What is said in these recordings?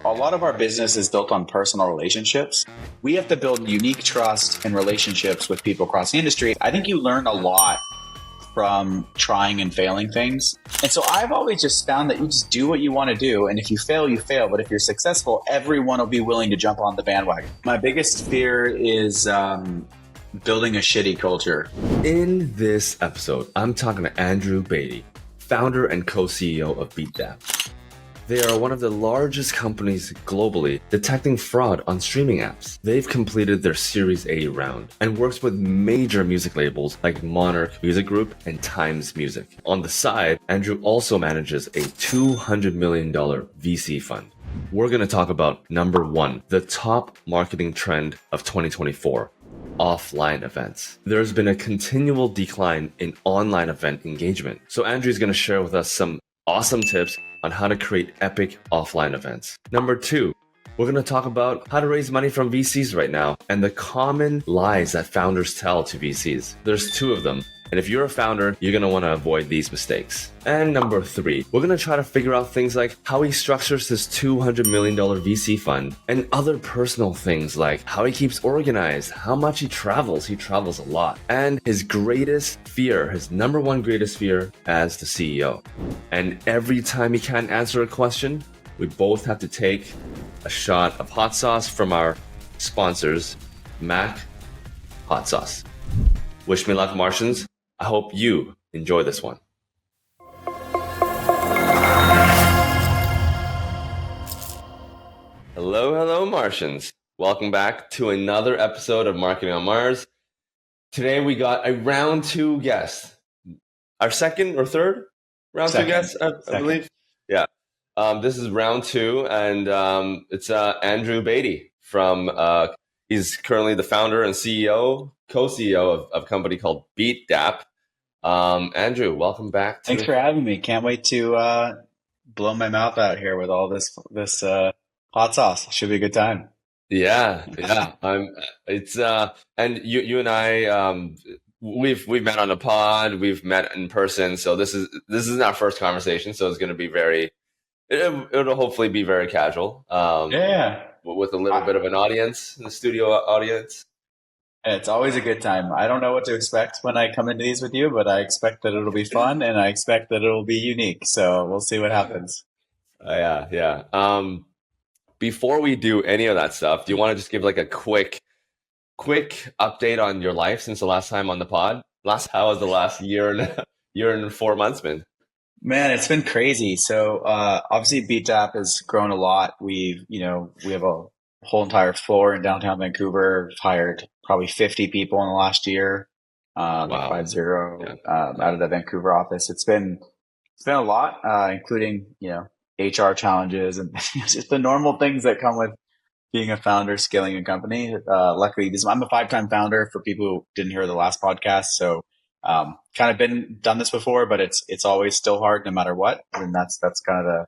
a lot of our business is built on personal relationships. We have to build unique trust and relationships with people across the industry. I think you learn a lot from trying and failing things. And so I've always just found that you just do what you want to do. And if you fail, you fail. But if you're successful, everyone will be willing to jump on the bandwagon. My biggest fear is building a shitty culture. In this episode, I'm talking to Andrew Batey, founder and co-CEO of Beatdapp. They are one of the largest companies globally detecting fraud on streaming apps. They've completed their Series A round and works with major music labels like Monarch Music Group and Times Music. On the side, Andrew also manages a $200 million VC fund. We're going to talk about number one, the top marketing trend of 2024. Offline events. There's been a continual decline in online event engagement. So Andrew's going to share with us some awesome tips on how to create epic offline events. Number two, we're going to talk about how to raise money from VCs right now and the common lies that founders tell to VCs. There's two of them. And if you're a founder, you're going to want to avoid these mistakes. And number three, we're going to try to figure out things like how he structures his $200 million VC fund and other personal things like how he keeps organized, how much he travels a lot, and his greatest fear, his number one greatest fear as the CEO. And every time he can't answer a question, we both have to take a shot of hot sauce from our sponsors, Mac Hot Sauce. Wish me luck, Martians. I hope you enjoy this one. Hello, Martians. Welcome back to another episode of Marketing on Mars. Today we got a round two guest. Our second or third round two guest, I believe. Yeah. This is round two, and it's Andrew Batey from, he's currently the founder and CEO, co-CEO of a company called Beatdapp. Andrew, welcome back. Thanks for having me. Can't wait to blow my mouth out here with all this hot sauce. Should be a good time. Yeah. And you and I, we've met on a pod, we've met in person. So this is our first conversation. So it's going to be it'll hopefully be very casual. With a little bit of an audience, the studio audience. It's always a good time. I don't know what to expect when I come into these with you, but I expect that it'll be fun and I expect that it'll be unique. So we'll see what happens. Yeah. Before we do any of that stuff, do you want to just give like a quick update on your life since the last time on the pod? How has the last year and 4 months been? Man, it's been crazy. So obviously Beatdapp has grown a lot. We have a whole entire floor in downtown Vancouver. We've hired probably 50 people in the last year. Wow. 50 out of the Vancouver office. It's been a lot, including HR challenges and just the normal things that come with being a founder, scaling a company. Luckily, I'm a 5-time founder for people who didn't hear the last podcast. So kind of done this before, but it's always still hard no matter what. And that's kind of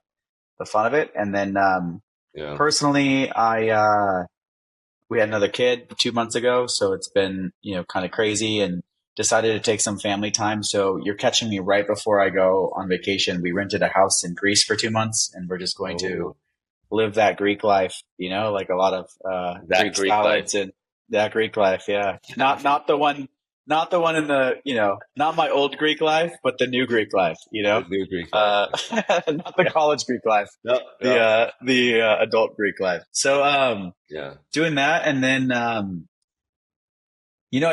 the fun of it. And then personally, we had another kid 2 months ago, so it's been kind of crazy, and decided to take some family time. So you're catching me right before I go on vacation. We rented a house in Greece for 2 months, and we're just going to live that Greek life, like a lot of Greek salads and that Greek life. Yeah, not the one in the not my old Greek life, but the new Greek life. The new Greek life. Not the college Greek life. No. The adult Greek life. So doing that, and then I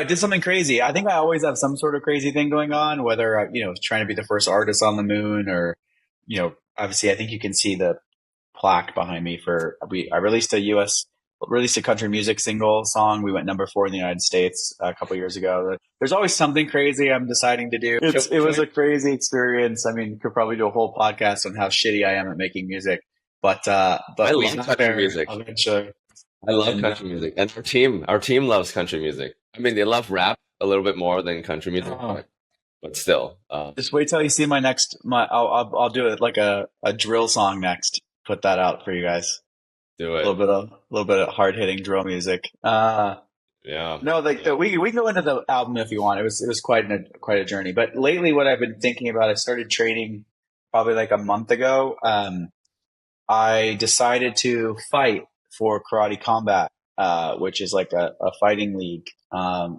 did something crazy. I think I always have some sort of crazy thing going on, whether trying to be the first artist on the moon, or obviously I think you can see the plaque behind me I released a country music single song. We went number 4 in the United States a couple years ago. There's always something crazy I'm deciding to do. It was a crazy experience. I mean, could probably do a whole podcast on how shitty I am at making music, but I love country music. Eventually. I love country music, and our team loves country music. I mean, they love rap a little bit more than country music, but still. Just wait till you see I'll do it like a drill song next. Put that out for you guys. Do it. A little bit of hard hitting drill music. No, we can go into the album if you want. It was quite a journey. But lately, what I've been thinking about, I started training probably like a month ago. I decided to fight for Karate Combat, which is like a fighting league,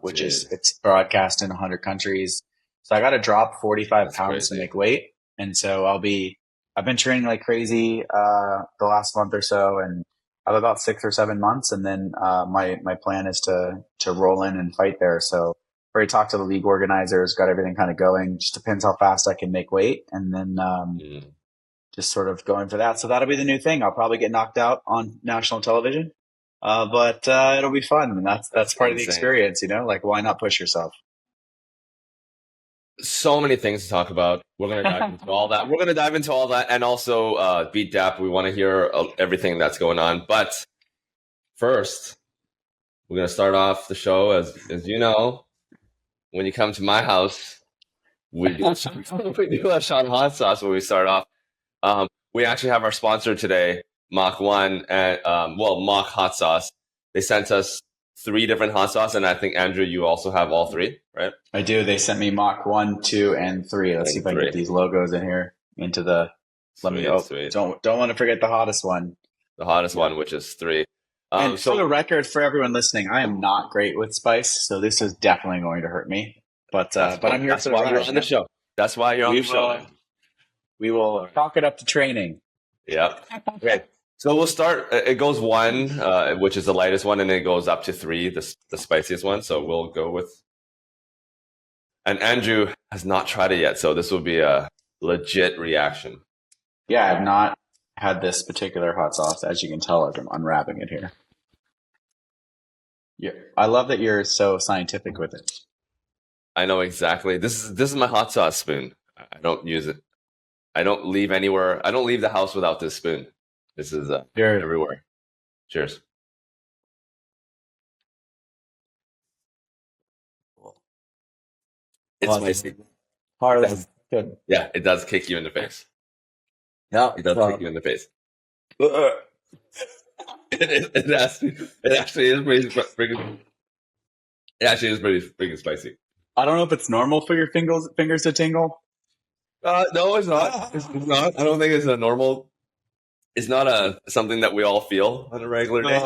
which is Dude, it's broadcast in 100 countries. So I got to drop 45 that's pounds to crazy. make weight, and so I've been training like crazy the last month or so, and I have about 6 or 7 months, and then my plan is to roll in and fight there. So already talked to the league organizers, got everything kind of going. Just depends how fast I can make weight, and then Mm, just sort of going for that. So that'll be the new thing. I'll probably get knocked out on national television, but it'll be fun, and that's that's part of the insane. experience. Like why not push yourself? So many things to talk about. We're gonna dive into all that. We're gonna dive into all that, and also Beatdapp. We want to hear everything that's going on. But first, we're gonna start off the show as you know. When you come to my house, we do we do a shot of hot sauce when we start off. We actually have our sponsor today, Mach One, and Mach Hot Sauce. They sent us three different hot sauce, and I think Andrew, you also have all three, right? I do. They sent me Mach 1, 2, and 3. Let's see And if I can get three. these logos in here into the. Let me. Sweet, Oh, sweet. don't want to forget the hottest one. The hottest Yeah. one, which is three. And for the So record, for everyone listening, I am not great with spice, so this is definitely going to hurt me. But I'm here that's for the why you're ride. on the show. That's why you're on We the show. will. We will chalk it up to training. Yeah. Okay. So we'll start. It goes one, which is the lightest one, and then it goes up to three, the spiciest one. So we'll go with. And Andrew has not tried it yet, so this will be a legit reaction. Yeah, I have not had this particular hot sauce, as you can tell as I'm unwrapping it here. Yeah, I love that you're so scientific with it. I know exactly. This is my hot sauce spoon. I don't use it. I don't leave anywhere. I don't leave the house without this spoon. This is You're everywhere. Cheers. It's well, spicy. harder than good. Yeah, it does kick you in the face. Yeah, It does kick you in the face. It actually is pretty freaking. It actually is pretty freaking spicy. I don't know if it's normal for your fingers to tingle. No, it's not. It's not. I don't think it's a normal. It's not a something that we all feel on a regular day.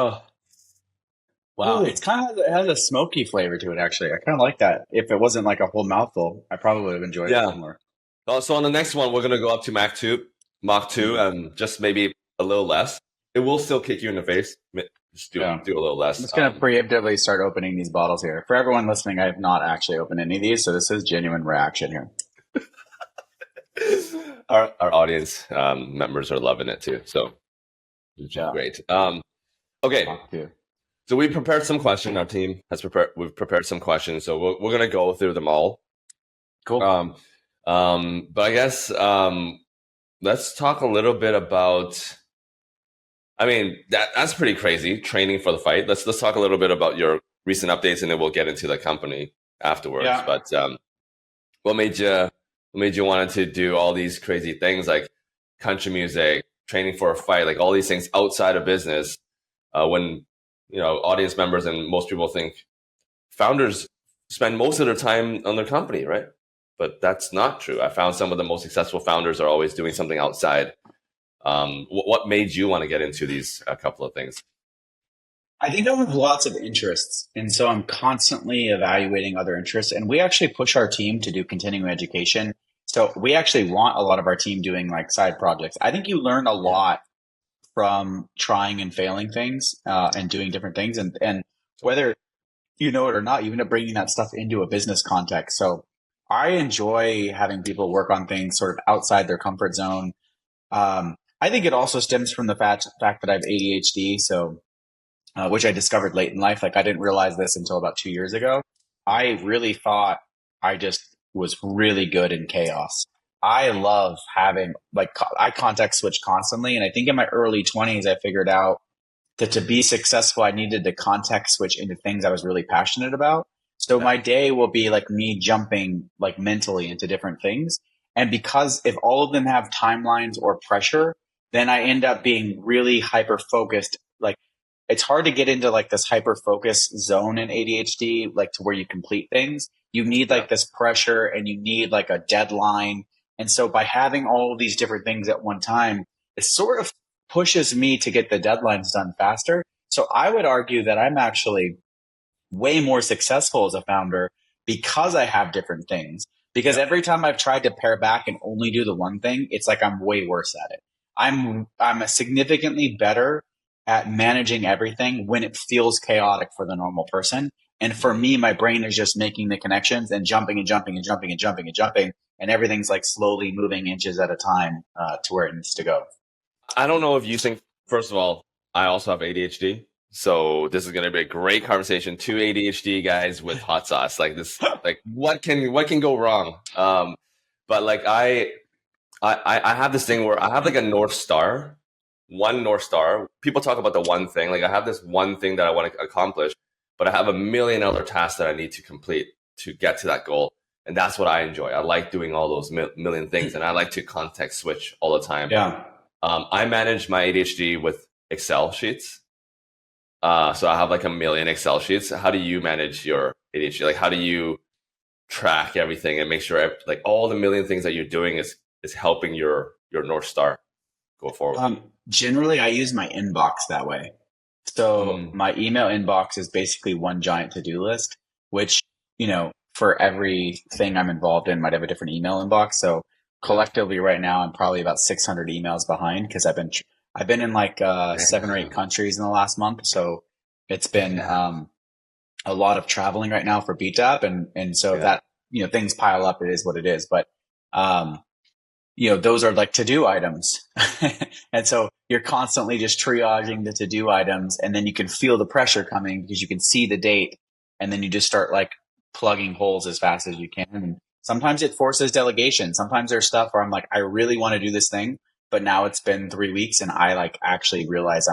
Wow, Ooh. it's it has a smoky flavor to it. Actually, I kind of like that. If it wasn't like a whole mouthful, I probably would have enjoyed it Yeah. more. So on the next one, we're gonna go up to Mach 2, and just maybe a little less. It will still kick you in the face. Just do Yeah. do a little less. I'm just gonna preemptively start opening these bottles here. For everyone listening, I have not actually opened any of these, so this is genuine reaction here. Our audience members are loving it too. So which is great. Okay. So we prepared some questions. Our team has prepared. We've prepared some questions. So we're gonna go through them all. Cool. But I guess let's talk a little bit about. I mean, that's pretty crazy. Training for the fight. Let's talk a little bit about your recent updates, and then we'll get into the company afterwards. Yeah. But what made you wanted to do all these crazy things like country music, training for a fight, like all these things outside of business? When audience members and most people think founders spend most of their time on their company, right? But that's not true. I found some of the most successful founders are always doing something outside. What made you want to get into these couple of things? I think I have lots of interests. And so I'm constantly evaluating other interests. And we actually push our team to do continuing education. So we actually want a lot of our team doing like side projects. I think you learn a lot from trying and failing things and doing different things. And whether you know it or not, you end up bringing that stuff into a business context. So I enjoy having people work on things sort of outside their comfort zone. I think it also stems from the fact that I have ADHD. So which I discovered late in life. Like I didn't realize this until about 2 years ago. I really thought I just was really good in chaos. I love having I context switch constantly. And I think in my early 20s, I figured out that to be successful, I needed to context switch into things I was really passionate about. So my day will be like me jumping like mentally into different things. And because if all of them have timelines or pressure, then I end up being really hyper focused. Like it's hard to get into like this hyper focus zone in ADHD, like to where you complete things. You need like this pressure and you need like a deadline. And so by having all of these different things at one time, it sort of pushes me to get the deadlines done faster. So I would argue that I'm actually way more successful as a founder because I have different things. Because every time I've tried to pare back and only do the one thing, it's like I'm way worse at it. I'm significantly better at managing everything when it feels chaotic for the normal person. And for me, my brain is just making the connections and jumping and jumping and jumping and jumping and jumping, and everything's like slowly moving inches at a time to where it needs to go. I don't know if you think, first of all, I also have ADHD. So this is going to be a great conversation. Two ADHD guys with hot sauce like this. Like what can go wrong? But like I have this thing where I have like a North Star, one North Star. People talk about the one thing. Like I have this one thing that I want to accomplish, but I have a million other tasks that I need to complete to get to that goal. And that's what I enjoy. I like doing all those million things, and I like to context switch all the time. Yeah. I manage my ADHD with Excel sheets. So I have like a million Excel sheets. How do you manage your ADHD? Like, how do you track everything and make sure like all the million things that you're doing is helping your North Star go forward? Generally, I use my inbox that way. So my email inbox is basically one giant to-do list, which, for everything I'm involved in might have a different email inbox. So collectively right now, I'm probably about 600 emails behind because I've been in like 7 or 8 countries in the last month. So it's been a lot of traveling right now for Beatdapp. And so that, things pile up. It is what it is. But, those are like to-do items. And so you're constantly just triaging the to-do items, and then you can feel the pressure coming because you can see the date, and then you just start like plugging holes as fast as you can. And sometimes it forces delegation. Sometimes there's stuff where I'm like, I really want to do this thing, but now it's been 3 weeks and I like actually realize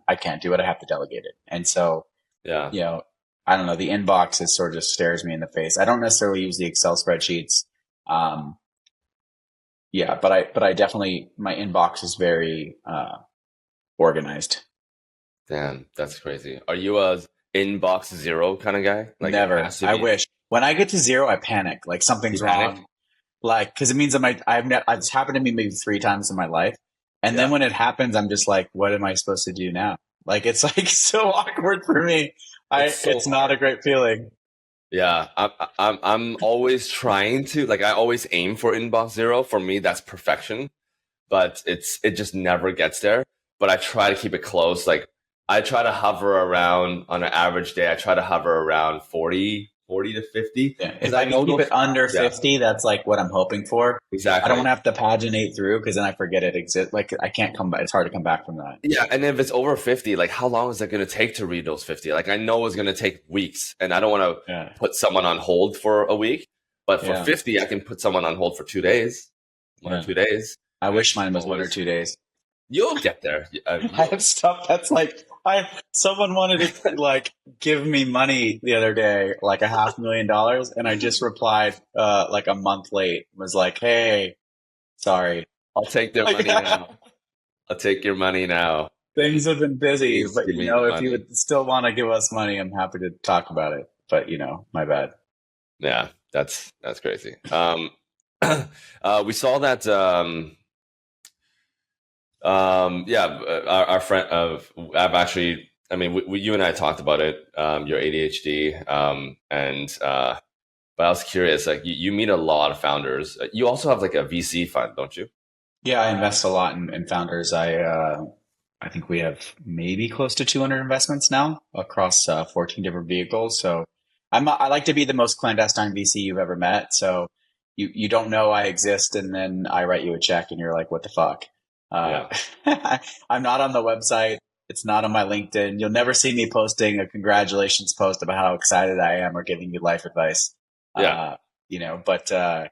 I can't do it. I have to delegate it. And so, I don't know, the inbox is sort of just stares me in the face. I don't necessarily use the Excel spreadsheets. But I definitely, my inbox is very, organized. Damn, that's crazy. Are you a inbox zero kind of guy? Like Never. I wish. When I get to 0, I panic. Like something's wrong. Like, cause it means it's happened to me maybe 3 times in my life. And then when it happens, I'm just like, what am I supposed to do now? Like, it's like so awkward for me. It's not a great feeling. Yeah. I'm always trying to, like, I always aim for inbox zero. For me, that's perfection, but it just never gets there. But I try to keep it close. Like I try to hover around on an average day. I try to hover around 40 to 50. Yeah. If I can keep it under 50, that's like what I'm hoping for. Exactly. I don't want to have to paginate through because then I forget it exists. Like I can't come back. It's hard to come back from that. Yeah. And if it's over 50, like how long is it going to take to read those 50? Like I know it's going to take weeks, and I don't want to put someone on hold for a week, but for 50, I can put someone on hold for 2 days, 1 or 2 days. I wish mine was 1 or 2 days. You'll get there. I have stuff that's like, someone wanted to like give me money the other day, like $500,000, and I just replied like a month late. Was like, hey, sorry. I'll take their money now. I'll take your money now. Things have been busy, but if you would still want to give us money, I'm happy to talk about it. But my bad. Yeah, that's crazy. We saw that. Our friend I've actually, I mean, you and I talked about it, your ADHD, but I was curious, like you meet a lot of founders. You also have like a VC fund, don't you? Yeah, I invest a lot in founders. I think we have maybe close to 200 investments now across 14 different vehicles. So I like to be the most clandestine VC you've ever met. So you don't know I exist, and then I write you a check and you're like, what the fuck? I'm not on the website. It's not on my LinkedIn. You'll never see me posting a congratulations post about how excited I am or giving you life advice. But I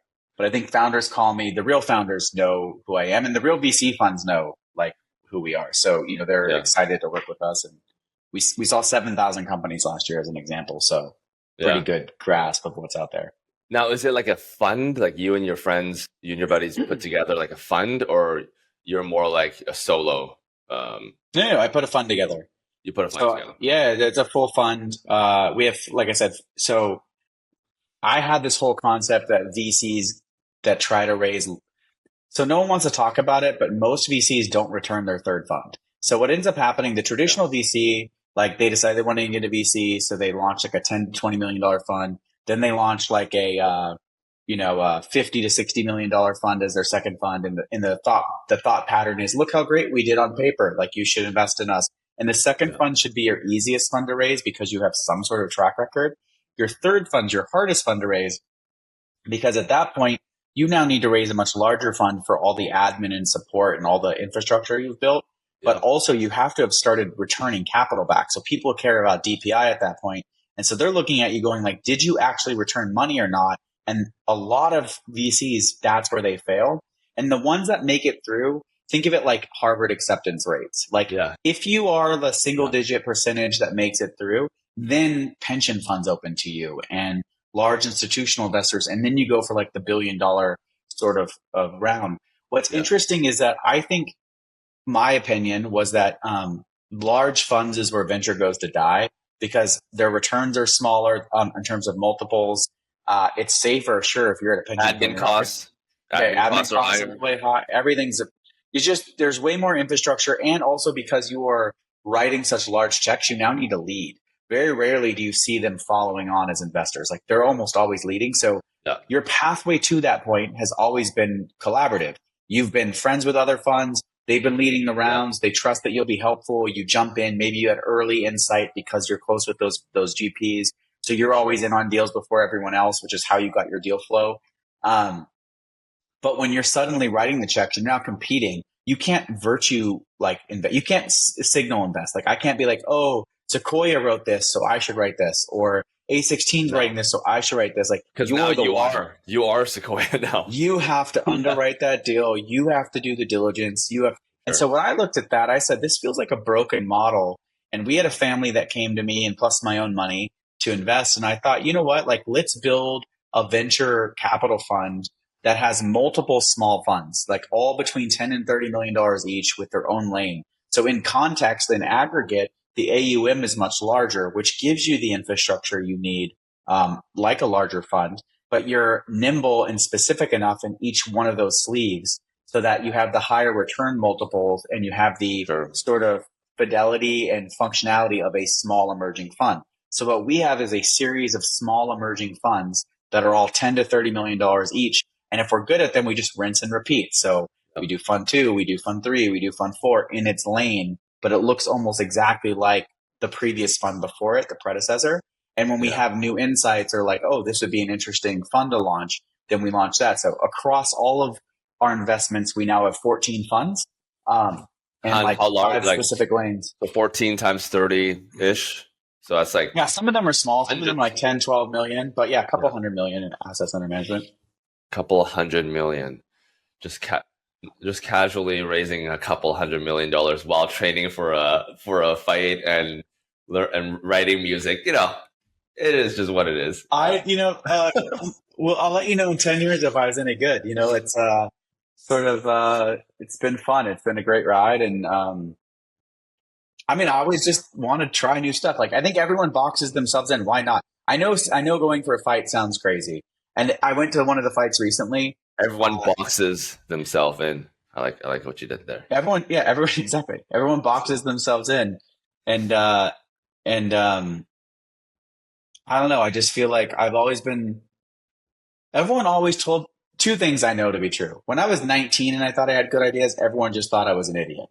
think founders call me, the real founders know who I am, and the real VC funds know like who we are. So, they're excited to work with us. And we saw 7,000 companies last year as an example. So pretty good grasp of what's out there. Now, is it like a fund, like you and your friends, you and your buddies put together like a fund, or you're more like a solo? No, I put a fund together. You put a fund together. Yeah, it's a full fund. We have, like I said, so I had this whole concept that VCs that try to raise So no one wants to talk about it, but most VCs don't return their third fund. So what ends up happening, the Yeah. traditional VC, like they decide they want to get a VC, so they launch like a 10 to $20 million fund. Then they launch like a 50 to $60 million fund as their second fund. And the thought pattern is, look how great we did on paper. Like you should invest in us. And the second Yeah. fund should be your easiest fund to raise because you have some sort of track record. Your third fund, your hardest fund to raise, because at that point, you now need to raise a much larger fund for all the admin and support and all the infrastructure you've built. But Yeah. also, you have to have started returning capital back. So people care about DPI at that point. And so they're looking at you going like, did you actually return money or not? And a lot of VCs, that's where they fail. And the ones that make it through, think of it like Harvard acceptance rates. Like Yeah. if you are the single Yeah. digit percentage that makes it through, then pension funds open to you and large institutional investors, and then you go for like the $1 billion sort of round. What's Yeah. interesting is that I think my opinion was that large funds is where venture goes to die because their returns are smaller in terms of multiples. It's safer, sure, if you're at a pension fund. Admin costs. Okay, Admin admin costs are costs are higher. way high. Everything's it's just there's way more infrastructure, and also because you are writing such large checks, you now need to lead. Very rarely do you see them following on as investors. Like they're almost always leading. So Yeah. your pathway to that point has always been collaborative. You've been friends with other funds. They've been leading the Yeah. rounds. They trust that you'll be helpful. You jump in. Maybe you had early insight because you're close with those GPs. So you're always in on deals before everyone else, which is how you got your deal flow. Um, but when you're suddenly writing the checks, you're now competing. You can't virtue like invest. You can't signal invest. Like I can't be like, oh, Sequoia wrote this, so I should write this, or A16's writing No. this, so I should write this. Like Because now you're the one. you are Sequoia now. You have to underwrite that deal. You have to do the diligence. You have, and Sure. so when I looked at that, I said, this feels like a broken model. And we had a family that came to me and plus my own money to invest. And I thought, you know what? Like, let's build a venture capital fund that has multiple small funds, like all between 10 and $30 million each with their own lane. So in context, in aggregate, the AUM is much larger, which gives you the infrastructure you need, like a larger fund, but you're nimble and specific enough in each one of those sleeves so that you have the higher return multiples and you have the Sure. sort of fidelity and functionality of a small emerging fund. So what we have is a series of small emerging funds that are all 10 to $30 million each. And if we're good at them, we just rinse and repeat. So we do fund two, we do fund three, we do fund four in its lane, but it looks almost exactly like the previous fund before it, the predecessor. And when we Yeah. have new insights or like, oh, this would be an interesting fund to launch, then we launch that. So across all of our investments, we now have 14 funds, and like how large? five Like specific lanes. so 14 times 30 ish. So that's like Yeah, some of them are small, some of them are like 10, 12 million, but yeah, a couple Yeah. hundred million in assets under management. couple hundred million. Just casually raising a couple $100 million while training for a fight and writing music. It is just what it is. Well, I'll let you know in 10 years if I was any good. It's it's been fun. It's been a great ride. And I always just want to try new stuff. Like I think everyone boxes themselves in. Why not? I know going for a fight sounds crazy. And I went to one of the fights recently. Everyone boxes themselves in. I like what you did there. Everyone, exactly. Everyone boxes themselves in. And I don't know. I just feel like everyone always told two things I know to be true. When I was 19 and I thought I had good ideas, everyone just thought I was an idiot.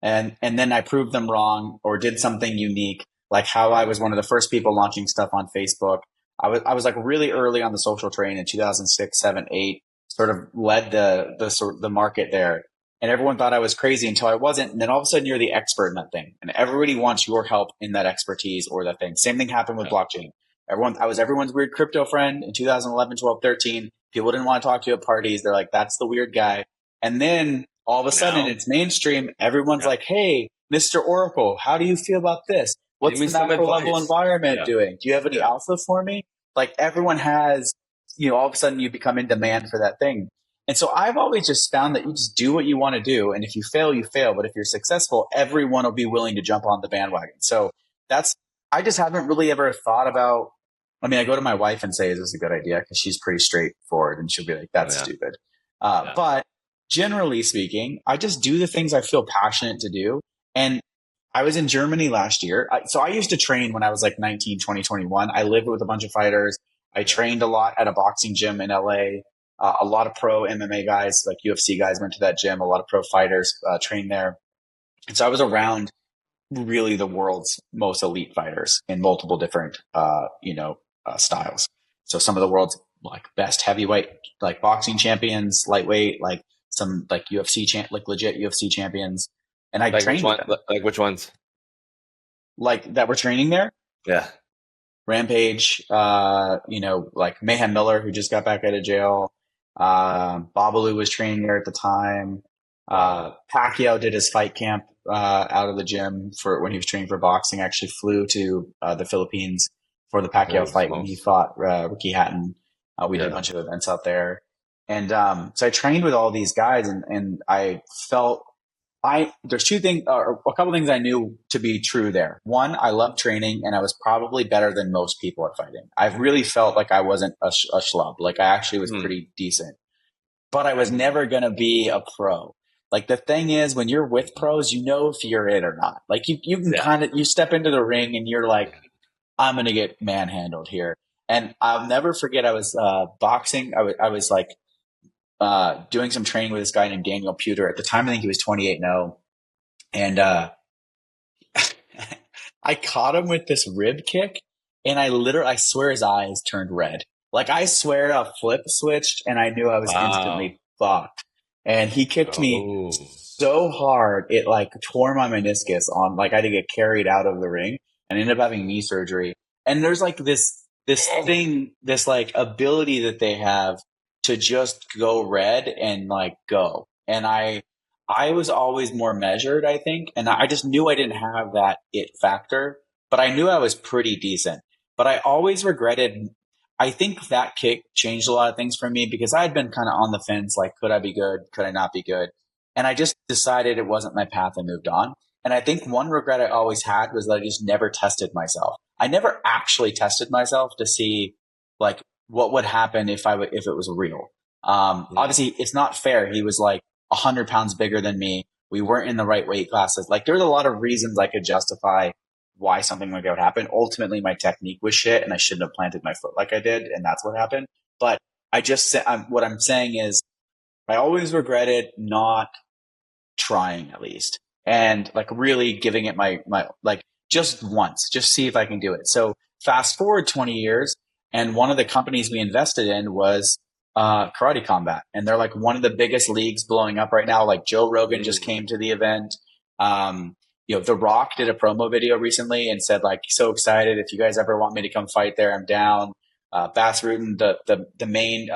And then I proved them wrong or did something unique, like how I was one of the first people launching stuff on Facebook. I was like really early on the social train in 2006, 7, 8, sort of led the market there. And everyone thought I was crazy until I wasn't. And then all of a sudden you're the expert in that thing. And everybody wants your help in that expertise or that thing. Same thing happened with blockchain. I was everyone's weird crypto friend in 2011, 12, 13. People didn't want to talk to you at parties. They're like, that's the weird guy. And then all of a sudden it's mainstream. Everyone's like, hey, Mr. Oracle, how do you feel about this? What's the macro level environment doing? Do you have any alpha for me? Like everyone has, all of a sudden you become in demand for that thing. And so I've always just found that you just do what you want to do. And if you fail, you fail. But if you're successful, everyone will be willing to jump on the bandwagon. So I just haven't really ever thought about, I go to my wife and say, is this a good idea? Because she's pretty straightforward and she'll be like, that's stupid. But generally speaking, I just do the things I feel passionate to do. And I was in Germany last year. So I used to train when I was like 19, 20, 21. I lived with a bunch of fighters. I Yeah. trained a lot at a boxing gym in LA. A lot of pro MMA guys, like UFC guys, went to that gym. A lot of pro fighters trained there. And so I was around really the world's most elite fighters in multiple different, styles. So some of the world's like best heavyweight, like boxing champions, lightweight, like some like like legit UFC champions. And I Like which trained with one? them, Like which ones? like that were training there. Yeah. Rampage, like Mayhem Miller, who just got back out of jail. Babalu was training there at the time. Wow. Pacquiao did his fight camp out of the gym for when he was training for boxing. Actually flew to the Philippines for the Pacquiao Holy fight when he smokes. fought Ricky Hatton. We did a Yeah. bunch of events out there, and so I trained with all these guys, and I felt there's two things or a couple things I knew to be true there. One, I love training and I was probably better than most people at fighting. I really felt like I wasn't a schlub. Like I actually was Hmm. pretty decent, but I was never going to be a pro. Like the thing is when you're with pros, you know if you're it or not. Like you can Yeah. you step into the ring and you're like, I'm going to get manhandled here. And I'll never forget I was boxing. I was like doing some training with this guy named Daniel Pewter. At the time, I think he was 28-0. And I caught him with this rib kick, and I swear his eyes turned red. Like I swear a flip switched, and I knew I was Wow. instantly fucked. And he kicked me Oh. so hard it like tore my meniscus on. Like I had to get carried out of the ring, and ended up having knee surgery. And there's like this thing, this like ability that they have to just go red and like go. And I was always more measured, I think. And I just knew I didn't have that it factor, but I knew I was pretty decent. But I always regretted, I think that kick changed a lot of things for me because I had been kind of on the fence, like, could I be good? Could I not be good? And I just decided it wasn't my path and moved on. And I think one regret I always had was that I just never tested myself. I never actually tested myself to see like what would happen if it was real. Yeah. Obviously it's not fair. He was like 100 pounds bigger than me. We weren't in the right weight classes. Like there's a lot of reasons I could justify why something like that would happen. Ultimately, my technique was shit and I shouldn't have planted my foot like I did. And that's what happened. But what I'm saying is I always regretted not trying at least and like really giving it my like just once, just see if I can do it. So fast forward 20 years and one of the companies we invested in was Karate Combat. And they're like one of the biggest leagues blowing up right now. Like Joe Rogan just Mm. came to the event. The Rock did a promo video recently and said like, so excited. If you guys ever want me to come fight there, I'm down. Bass Rutten, the main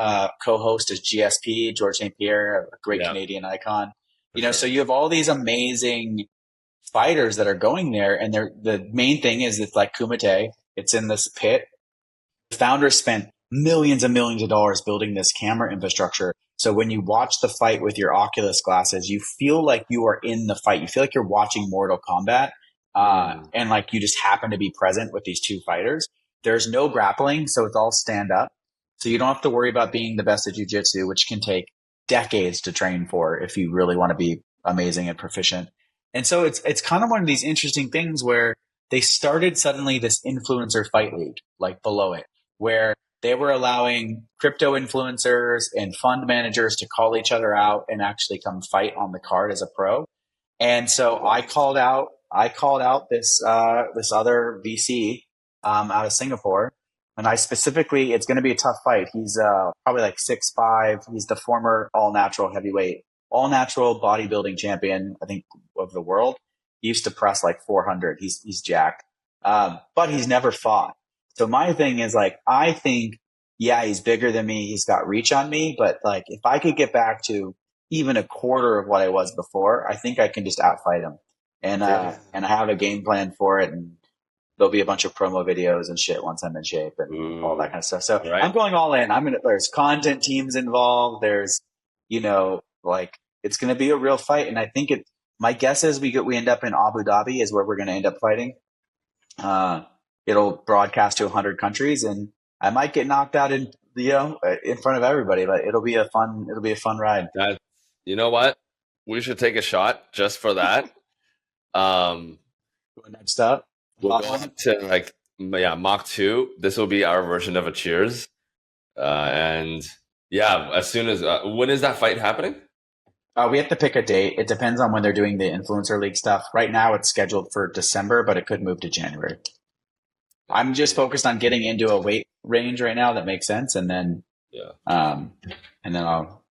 co-host is GSP, George St. Pierre, a great Yeah, Canadian icon. for So sure. you have all these amazing fighters that are going there, and the main thing is it's like Kumite. It's in this pit. The founders spent millions and millions of dollars building this camera infrastructure. So when you watch the fight with your Oculus glasses, you feel like you are in the fight. You feel like you're watching Mortal Kombat, Mm. and like you just happen to be present with these two fighters. There's no grappling, so it's all stand up. So you don't have to worry about being the best at jujitsu, which can take decades to train for if you really want to be amazing and proficient. And so it's kind of one of these interesting things where they started suddenly this influencer fight league, like below it, where they were allowing crypto influencers and fund managers to call each other out and actually come fight on the card as a pro. And so I called out this other VC out of Singapore, and I specifically it's going to be a tough fight. He's probably like 6'5". He's the former all natural bodybuilding champion, I think, of the world. He used to press like 400. He's jacked, but he's never fought. So my thing is like I think yeah he's bigger than me. He's got reach on me, but like if I could get back to even a quarter of what I was before, I think I can just outfight him. Yeah. And I have a game plan for it, and there'll be a bunch of promo videos and shit once I'm in shape and all that Ooh. kind of stuff. So All right. I'm going all in. There's content teams involved. There's, like it's going to be a real fight. And I think my guess is we end up in Abu Dhabi is where we're going to end up fighting. Uh, it'll broadcast to 100 countries and I might get knocked out in front of everybody, but it'll be a fun ride. You know what? We should take a shot just for that. Um, Next up, we'll hot go one. up to like yeah, Mach 2. This will be our version of a cheers. And yeah, as soon as when is that fight happening? We have to pick a date. It depends on when they're doing the influencer league stuff. Right now, it's scheduled for December, but it could move to January. I'm just focused on getting into a weight range right now that makes sense, Yeah. um, and then I'll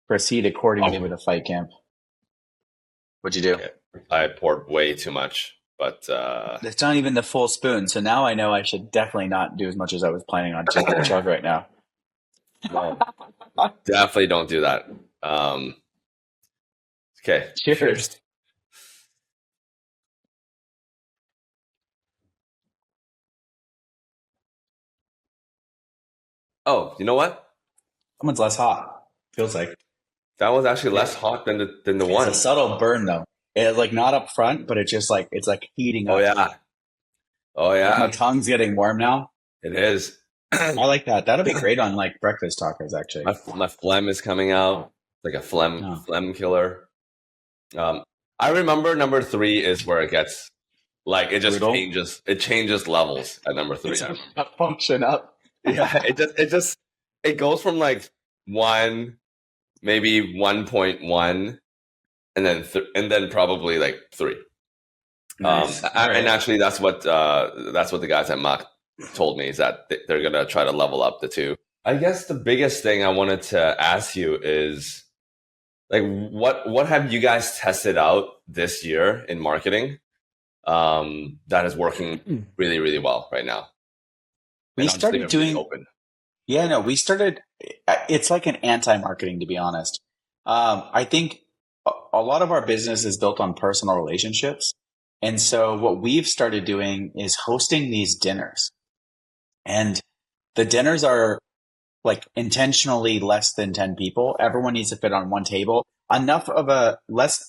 proceed accordingly Oh, with a fight camp. What'd you do? okay. I poured way too much, but It's not even the full spoon, so now I know I should definitely not do as much as I was planning on chug right now. no, definitely don't do that. Um, okay, Cheers. cheers. Oh, you know what? Someone's less hot. Feels like That was actually less it, hot than the it's a one. subtle burn though. It's like not up front, but it's just like it's like heating Oh up. yeah, oh Like my yeah, tongue's getting warm now. it is. I like that. That'll be great on like breakfast tacos, actually. My phlegm is coming out like a No. phlegm killer. Um, I remember number three is where it gets like Brutal. it changes levels at number three. It's a function up. Yeah, it goes from like one, maybe 1.1, and then and then probably like three. Nice. All And right. actually, that's what the guys at Mach told me is that they're gonna try to level up the two. I guess the biggest thing I wanted to ask you is like what have you guys tested out this year in marketing that is working really really well right now? We And I'll just leave started it really doing, open. yeah, no, we started, it's like an anti-marketing, to be honest. I think a lot of our business is built on personal relationships. And so what we've started doing is hosting these dinners. And the dinners are like intentionally less than 10 people. Everyone needs to fit on one table. Enough of a less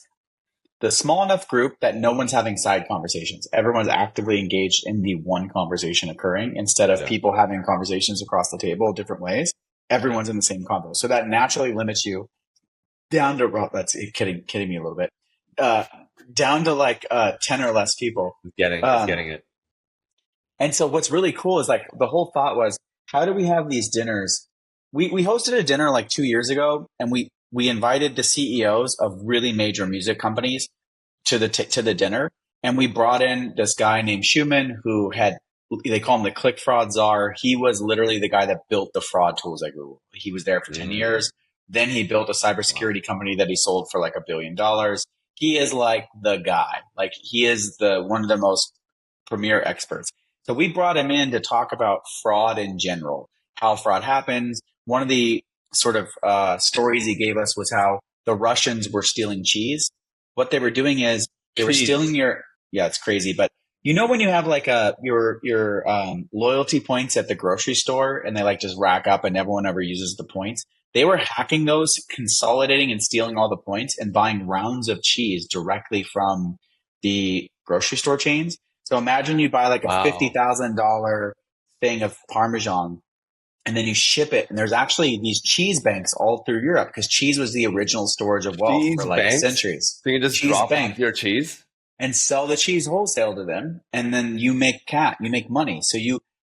the small enough group that no one's having side conversations. Everyone's actively engaged in the one conversation occurring instead of Yeah. people having conversations across the table different ways. Everyone's in the same convo. So that naturally limits you down to, well, that's kidding me a little bit, uh, down to like 10 or less people. It's Um, getting it. and so what's really cool is like the whole thought was, how do we have these dinners? We hosted a dinner like 2 years ago and we invited the CEOs of really major music companies to the dinner. And we brought in this guy named Schumann who had, they call him the click fraud czar. He was literally the guy that built the fraud tools at Google. He was there for 10 years. Then he built a cybersecurity company that he sold for like $1 billion. He is like the guy. Like he is the one of the most premier experts. So we brought him in to talk about fraud in general, how fraud happens. One of the sort of stories he gave us was how the Russians were stealing cheese. What they were doing is they were stealing your, yeah, it's crazy. But you know, when you have like your loyalty points at the grocery store and they like just rack up and everyone ever uses the points, they were hacking those, consolidating and stealing all the points and buying rounds of cheese directly from the grocery store chains. So imagine you buy like a Wow. $50,000 thing of Parmesan and then you ship it. And there's actually these cheese banks all through Europe because cheese was the original storage of wealth Cheese for like banks? centuries. So you can just Cheese drop bank off your cheese? and sell the cheese wholesale to them. And then you make money. So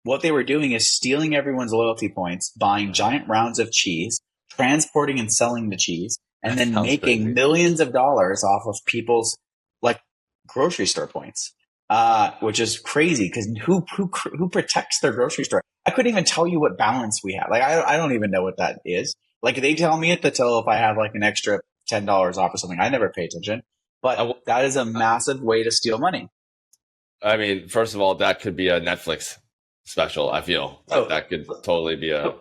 what they were doing is stealing everyone's loyalty points, buying giant rounds of cheese, transporting and selling the cheese, and That then sounds making crazy. millions of dollars off of people's like grocery store points. Which is crazy because who protects their grocery store? I couldn't even tell you what balance we have. Like I don't even know what that is. Like they tell me it to tell if I have like an extra $10 off or something. I never pay attention, but that is a massive way to steal money. I mean, first of all, that could be a Netflix special. I feel Oh. that could totally be a.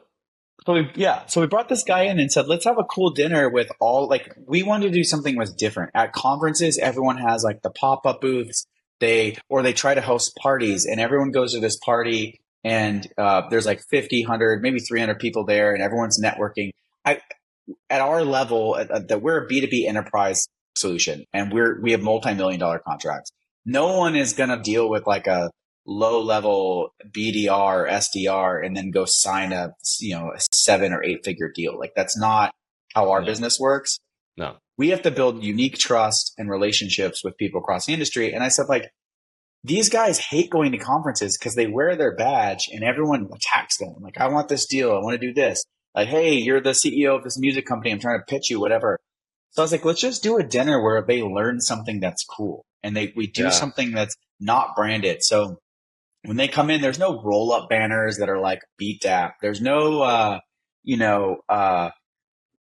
So we brought this guy in and said, let's have a cool dinner with all, like, we wanted to do something was different. At conferences, everyone has like the pop-up booths. They try to host parties and everyone goes to this party and there's like 50, 100, maybe 300 people there and everyone's networking. At our level, that we're a B2B enterprise solution and we have multi-million-dollar contracts. No one is going to deal with like a low level BDR, SDR, and then go sign a 7 or 8 figure deal. Like that's not how our No, business works. no. We have to build unique trust and relationships with people across the industry. And I said, like, these guys hate going to conferences because they wear their badge and everyone attacks them. Like, I want this deal. I want to do this. Like, hey, you're the CEO of this music company. I'm trying to pitch you, whatever. So I was like, let's just do a dinner where they learn something that's cool and we do Yeah. something that's not branded. So when they come in, there's no roll up banners that are like Beatdapp. There's no, you know,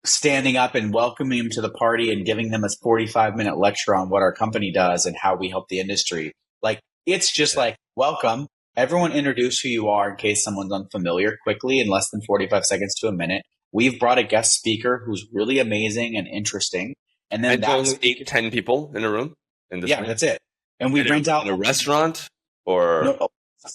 standing up and welcoming them to the party and giving them a 45-minute lecture on what our company does and how we help the industry. Like, it's just Yeah. like, welcome. Everyone introduce who you are in case someone's unfamiliar quickly in less than 45 seconds to a minute. We've brought a guest speaker who's really amazing and interesting. And then And that only speaker, eight, 10 people in a room in this yeah, room? that's it. And we And rent in out a restaurant or no,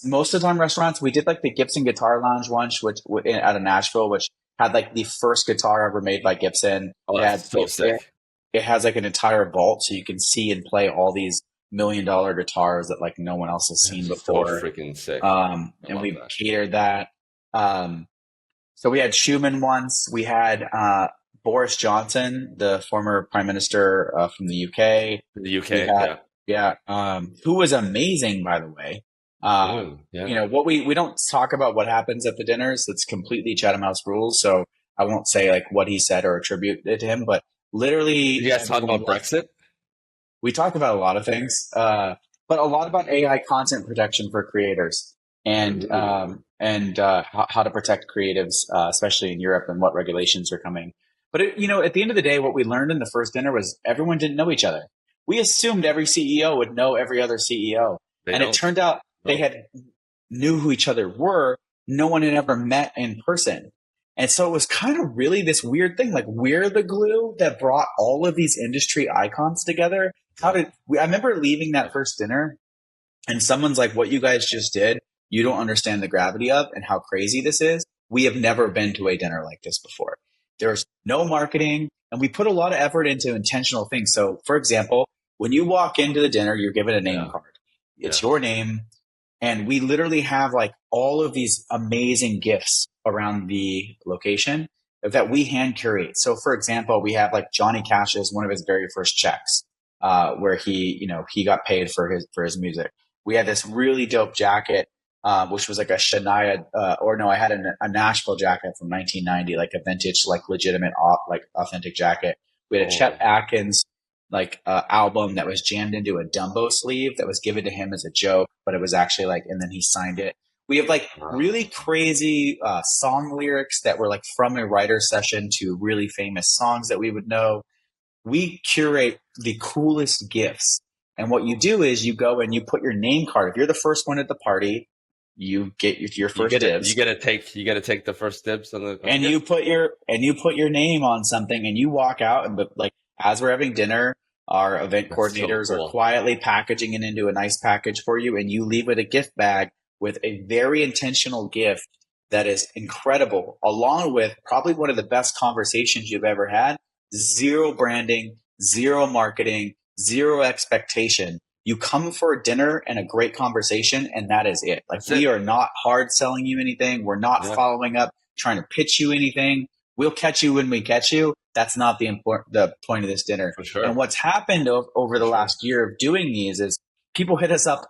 most of the time restaurants. We did like the Gibson Guitar Lounge once, which out of Nashville, which had like the first guitar ever made by Gibson. oh, It that's had so sick. it has like an entire vault so you can see and play all these $1 million guitars that like no one else has seen That's so before. freaking sick. I And love we that. catered that. Um, so we had Schumann once. We had Boris Johnson, the former prime minister from the UK. The We UK, had, yeah. yeah, who was amazing, by the way. Yeah. You know, what we don't talk about what happens at the dinners. It's completely Chatham House rules. So I won't say like what he said or attribute it to him, but Did you literally guys talk everyone about left. Brexit? We talked about a lot of things, but a lot about AI content protection for creators Ooh. and how to protect creatives, especially in Europe and what regulations are coming. But you know, at the end of the day, what we learned in the first dinner was everyone didn't know each other. We assumed every CEO would know every other CEO, They and it don't. turned out they No. had knew who each other were. No one had ever met in person. And so it was kind of really this weird thing. Like, we're the glue that brought all of these industry icons together. I remember leaving that first dinner and someone's like, what you guys just did, you don't understand the gravity of and how crazy this is. We have never been to a dinner like this before. There's no marketing and we put a lot of effort into intentional things. So for example, when you walk into the dinner, you're given a name Yeah. card. It's Yeah. your name. And we literally have like all of these amazing gifts around the location that we hand curate. So for example, we have like Johnny Cash's one of his very first checks, where he got paid for his music. We had this really dope jacket, which was like a Shania, or no, I had a Nashville jacket from 1990, like a vintage, like legitimate, like authentic jacket. We had a Chet Oh, Atkins like album that was jammed into a Dumbo sleeve that was given to him as a joke, but it was actually like, and then he signed it. We have like wow. really crazy song lyrics that were like from a writer session to really famous songs that we would know. We curate the coolest gifts. And what you do is you go and you put your name card. If you're the first one at the party, you get your You first get it. You dibs get to take. You get to take the first dibs on the and gift. you put your name on something and you walk out and like as we're having dinner, our event That's so coordinators are cool. quietly packaging it into a nice package for you and you leave with a gift bag with a very intentional gift that is incredible, along with probably one of the best conversations you've ever had. Zero branding, zero marketing, zero expectation. You come for a dinner and a great conversation, and that is it. Like, That's we it. are not hard selling you anything. We're not Yeah, following up, trying to pitch you anything. We'll catch you when we catch you. That's not the point of this dinner. for And sure. what's happened over For the sure. last year of doing these is people hit us up,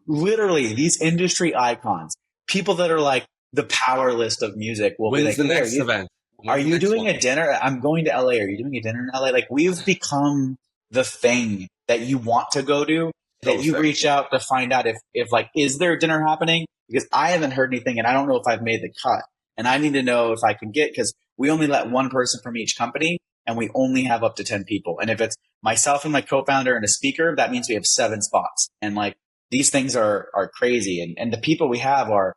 literally these industry icons, people that are like the power list of music will be When's like, the hey, next event? are When's the you next doing one? a dinner? I'm going to LA. Are you doing a dinner in LA? Like, we've become the thing that you want to go to, So that you sick. reach out to find out if like, is there a dinner happening? Because I haven't heard anything and I don't know if I've made the cut. And I need to know if I can get, because we only let one person from each company and we only have up to 10 people. And if it's myself and my co-founder and a speaker, that means we have 7 spots. And like, these things are crazy. And the people we have are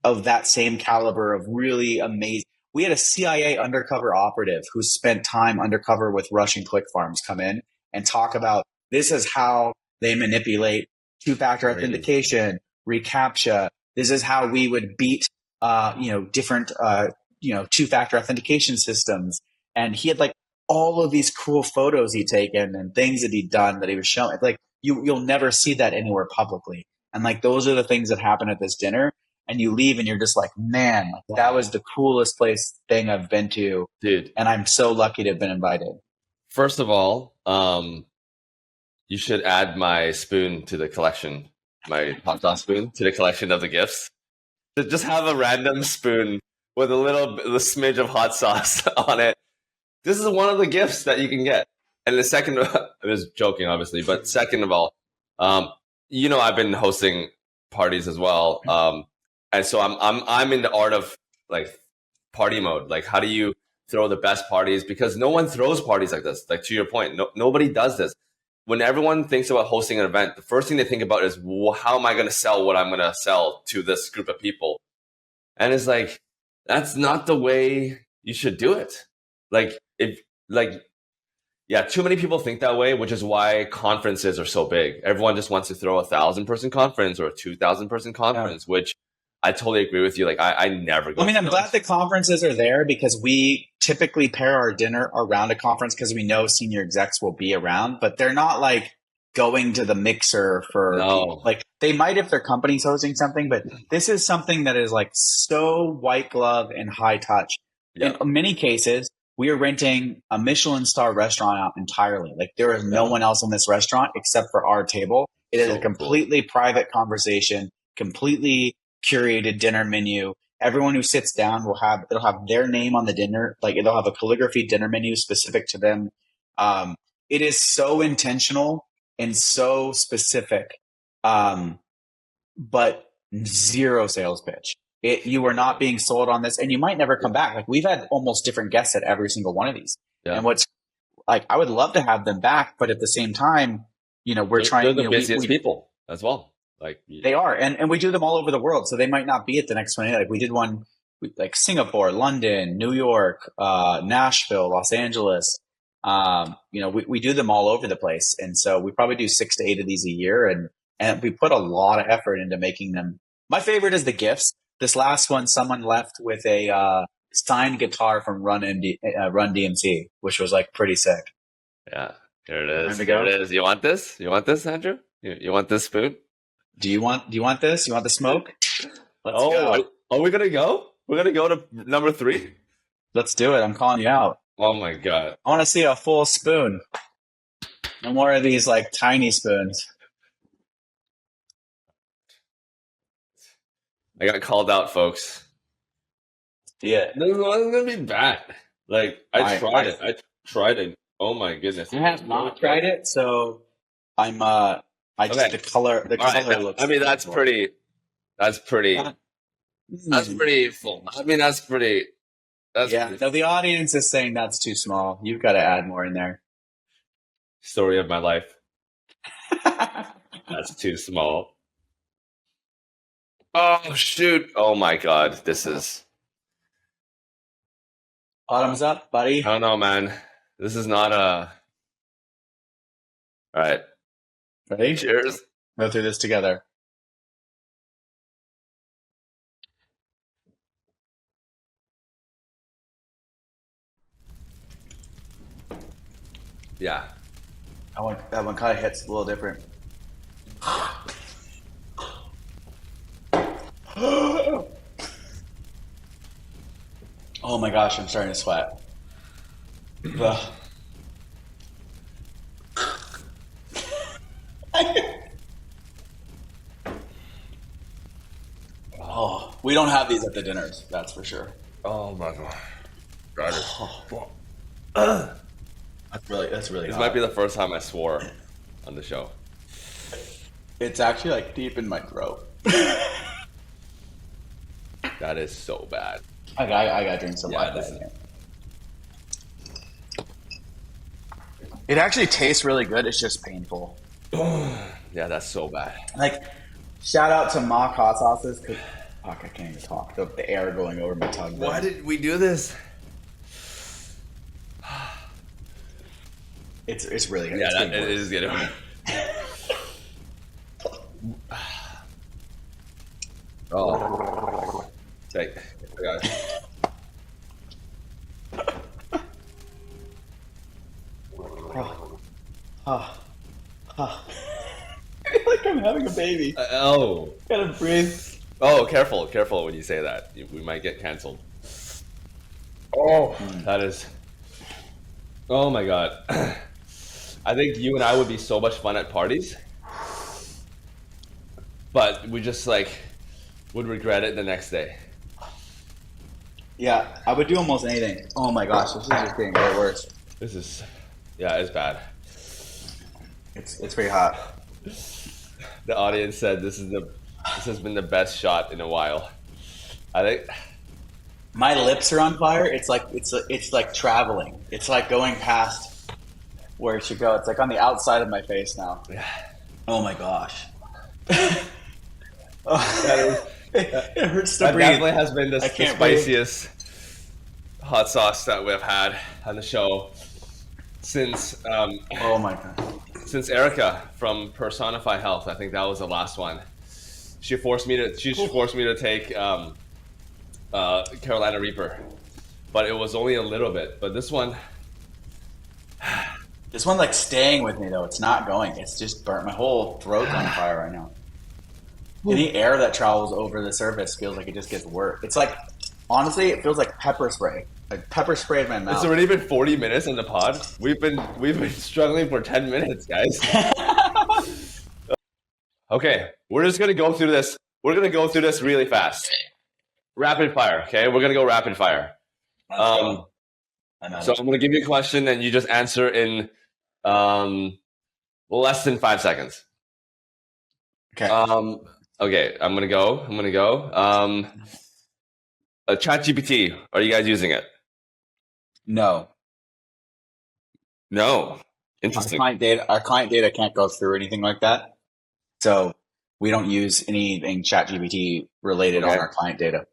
of that same caliber of really amazing. We had a CIA undercover operative who spent time undercover with Russian click farms come in and talk about this is how they manipulate two-factor Crazy. authentication, reCAPTCHA. This is how we would beat, different, two-factor authentication systems. And he had like all of these cool photos he'd taken and things that he'd done that he was showing. Like, you'll never see that anywhere publicly. And like, those are the things that happen at this dinner. and you leave and you're just like, man, that was the coolest thing I've been to. Dude, And I'm so lucky to have been invited. first of all, you should add my spoon to the collection, my hot sauce spoon to the collection of the gifts. Just have a random spoon with a smidge of hot sauce on it. This is one of the gifts that you can get. And the second, I was joking, obviously, but second of all, I've been hosting parties as well, and so I'm in the art of like party mode. Like, how do you throw the best parties? Because no one throws parties like this. Like, to your point, nobody does this. When everyone thinks about hosting an event, the first thing they think about is, well, how am I going to sell what I'm going to sell to this group of people? And it's like, that's not the way you should do it. Too many people think that way, which is why conferences are so big. Everyone just wants to throw 1,000-person conference or a 2,000-person conference, which I totally agree with you. Like, I never go. I mean, I'm glad the conferences are there because we typically pair our dinner around a conference because we know senior execs will be around, but they're not like going to the mixer for people. Like, they might if their company's hosting something, but this is something that is like so white glove and high touch. Yeah. In many cases, we are renting a Michelin star restaurant out entirely. Like, there is no one else in this restaurant except for our table. It is a completely private conversation, completely curated dinner menu. Everyone who sits down it'll have their name on the dinner. Like, it'll have a calligraphy dinner menu specific to them. It is so intentional and so specific, but zero sales pitch. You are not being sold on this, and you might never come back. Like, we've had almost different guests at every single one of these. Yeah. And what's like, I would love to have them back, but at the same time, we're trying. They're the busiest people as well. Like, they are, and we do them all over the world, so they might not be at the next one. Like, we did one like Singapore, London, New York, Nashville, Los Angeles. We do them all over the place, and so we probably do 6 to 8 of these a year, and we put a lot of effort into making them. My favorite is the gifts. This last one, someone left with a signed guitar from Run DMC, which was like pretty sick. Yeah, here it is. Here it is. You want this? You want this, Andrew? You want this spoon? Do you want this? You want the smoke? Let's go. Are we gonna go? We're gonna go to number 3. Let's do it. I'm calling you out. Oh my god! I want to see a full spoon. No more of these like tiny spoons. I got called out, folks. Yeah, this wasn't gonna be bad. Like, I tried it. Oh my goodness! I have not tried it, so I'm the color looks. I mean, that's pretty. That's pretty full. I mean, that's pretty. No, the audience is saying that's too small. You've got to add more in there. Story of my life. That's too small. Oh shoot! Oh my god! This is. Bottoms up, buddy. I don't know, man. This is not a. All right. Ready? Cheers. Go through this together. Yeah. That one kind of hits a little different. Oh my gosh, I'm starting to sweat. Oh, we don't have these at the dinners, that's for sure. Oh my god. That's really This hot. might be the first time I swore on the show. It's actually like deep in my throat. That is so bad. I gotta drink some water. It actually tastes really good. It's just painful. Yeah, that's so bad. Like, shout out to Mock Hot Sauces. Fuck, I can't even talk. The air going over my tongue. Why did we do this? It's really good. Yeah, it is good. Oh. Take. I got it. I feel like I'm having a baby. Oh. Gotta breathe. Oh, careful when you say that. We might get canceled. Mm. That is. Oh my god. I think you and I would be so much fun at parties, but we just like would regret it the next day. Yeah, I would do almost anything. Oh my gosh, this is just getting way worse. This is, yeah, it's bad. It's pretty hot. The audience said this has been the best shot in a while. I think. My lips are on fire. It's like traveling. It's like going past where it should go. It's like on the outside of my face now. Oh my gosh. That is, It hurts to that breathe. definitely has been the I can't breathe. spiciest hot sauce that we've had on the show since Oh my god. since Erica from Personify Health. I think that was the last one. She forced me to take Carolina Reaper, but it was only a little bit. But this one, This one's like staying with me though. It's not going. It's just burnt. My whole throat's on fire right now. Any air that travels over the surface feels like it just gets worse. It's like, honestly, it feels like pepper spray. Like pepper spray in my mouth. it's already been 40 minutes on the pod. We've been struggling for 10 minutes, guys. Okay, we're just gonna go through this. We're gonna go through this really fast. Rapid fire, okay? We're gonna go rapid fire. So I'm gonna give you a question and you just answer in less than 5 seconds. Okay. Okay, I'm gonna go. ChatGPT, are you guys using it? No. No. Interesting. Our client data can't go through anything like that. So we don't use anything ChatGPT related Okay. on our client data.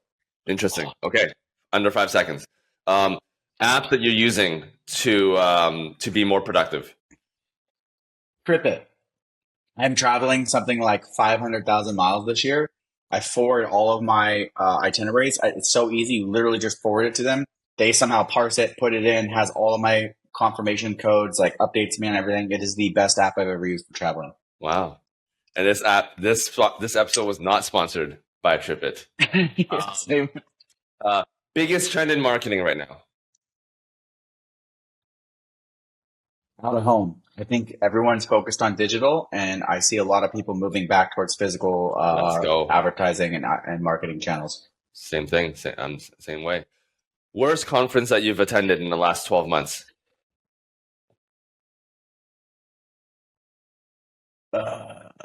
Interesting. Okay, under 5 seconds. App that you're using to be more productive. TripIt. I'm traveling something like 500,000 miles this year. I forward all of my itineraries. It's so easy. You literally just forward it to them. They somehow parse it, put it in, has all of my confirmation codes, like updates me on everything. It is the best app I've ever used for traveling. Wow. And this episode was not sponsored by TripIt. Biggest trend in marketing right now. Out of home. I think everyone's focused on digital, and I see a lot of people moving back towards physical Let's go. advertising and marketing channels. Same thing. Same way. Worst conference that you've attended in the last 12 months?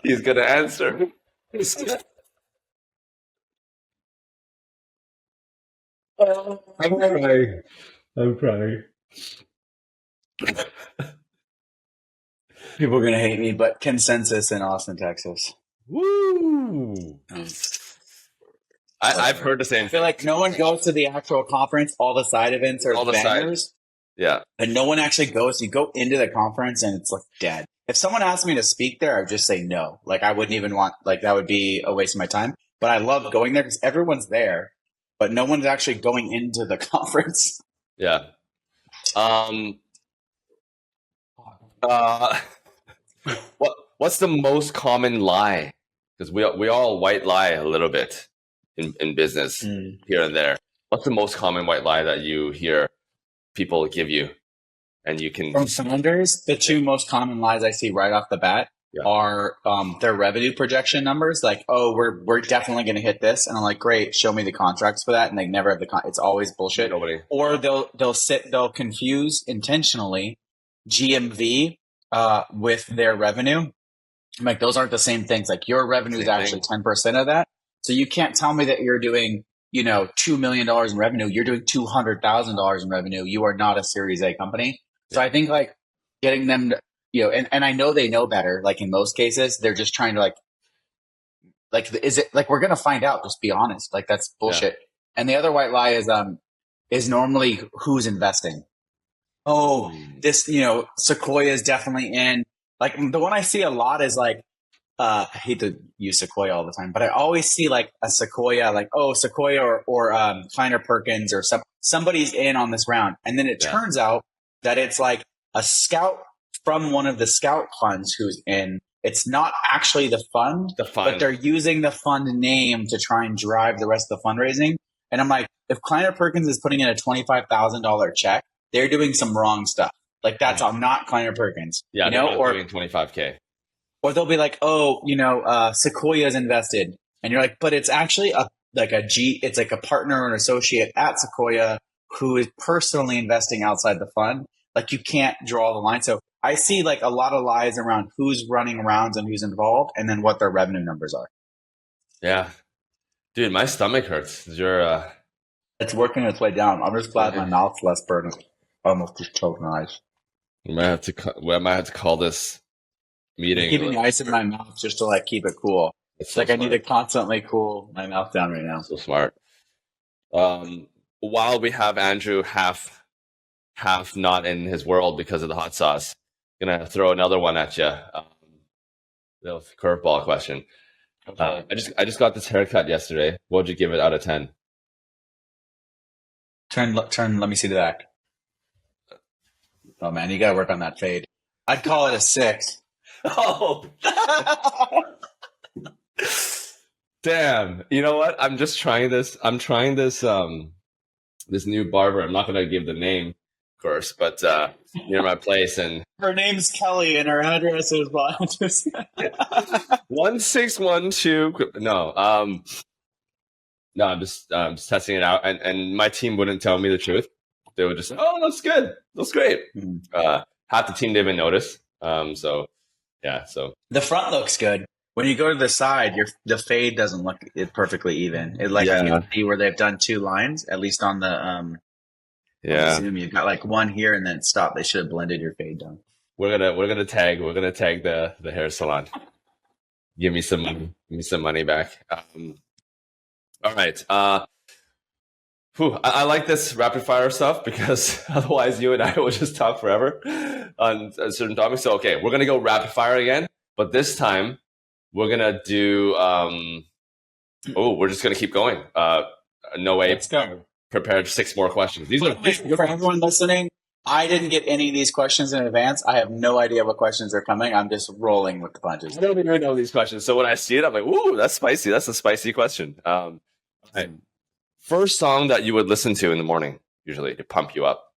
He's gonna answer. I'm crying. People are going to hate me, but Consensus in Austin, Texas. Woo! I've heard the same I feel like no one goes to the actual conference. All the side events are All the side- bangers, Yeah. and no one actually goes. You go into the conference and it's like dead. If someone asked me to speak there, I would just say no. Like I wouldn't even want, like that would be a waste of my time. But I love going there because everyone's there, but no one's actually going into the conference. Yeah. Uh, what's the most common lie? Because we all white lie a little bit in business here and there. What's the most common white lie that you hear people give you, and you can From founders, the two most common lies I see right off the bat are their revenue projection numbers. Like, oh, we're definitely going to hit this, and I'm like, great, show me the contracts for that, and they never have it's always bullshit. Nobody. Or they'll confuse intentionally GMV with their revenue. I'm like, those aren't the same things. Like your revenue is actually 10% of that, so you can't tell me that you're doing $2 million in revenue. You're doing $200,000 in revenue. You are not a Series A company. So I think like getting them to, and I know they know better. Like in most cases, they're just trying to like, is it like, we're going to find out, just be honest. Like that's bullshit. Yeah. And the other white lie is normally who's investing. Oh, this, Sequoia is definitely in. Like the one I see a lot is like, I hate to use Sequoia all the time, but I always see like a Sequoia, like, oh, Sequoia or Kleiner Perkins or somebody's in on this round. And then it turns out that it's like a scout from one of the scout funds who's in, It's not actually the fund, The but fund. they're using the fund name to try and drive the rest of the fundraising. And I'm like, if Kleiner Perkins is putting in a $25,000 check, they're doing some wrong stuff. Like that's not Kleiner Perkins, Yeah, you they're know, not doing 25K. or they'll be like, oh, Sequoia's invested, and you're like, but it's actually it's like a partner or an associate at Sequoia who is personally investing outside the fund. Like you can't draw the line. So I see like a lot of lies around who's running rounds and who's involved, and then what their revenue numbers are. Yeah, dude, my stomach hurts. You're It's working its way down. I'm just glad my mouth's less burned. Almost just choked my eyes. we might have to call this I'm meeting. keeping the ice in my mouth just to like keep it cool. It's It's so like I smart. need to constantly cool my mouth down right now. So smart. While we have Andrew half not in his world because of the hot sauce, gonna throw another one at you. The curveball question. I just got this haircut yesterday. What would you give it out of 10? Turn. Let me see the back. Oh man, you gotta work on that fade. I'd call it a 6. Oh, damn. You know what? I'm just trying this. I'm trying this new barber. I'm not gonna give the name, of course, but near my place, and Her name's Kelly, and her address is 1612. No, I'm just testing it out, and my team wouldn't tell me the truth. They would just say, "Oh, looks good, looks great." Half the team didn't even notice. So yeah, so The front looks good. When you go to the side, the fade doesn't look perfectly even. It you Yeah. can see where they've done 2 lines, at least on the yeah, Zoom. You've got like one here and then stop. They should have blended your fade down. we're gonna tag the hair salon. Give me some money back. All right. I like this rapid fire stuff because otherwise you and I will just talk forever on a certain topic. So, okay, we're going to go rapid fire again, but this time we're going to do, we're just going to keep going. No way. Let's go. Prepared 6 more questions. These are For everyone listening, I didn't get any of these questions in advance. I have no idea what questions are coming. I'm just rolling with the punches. I don't even know these questions. So when I see it, I'm like, ooh, that's spicy. That's a spicy question. Right. First song that you would listen to in the morning, usually to pump you up.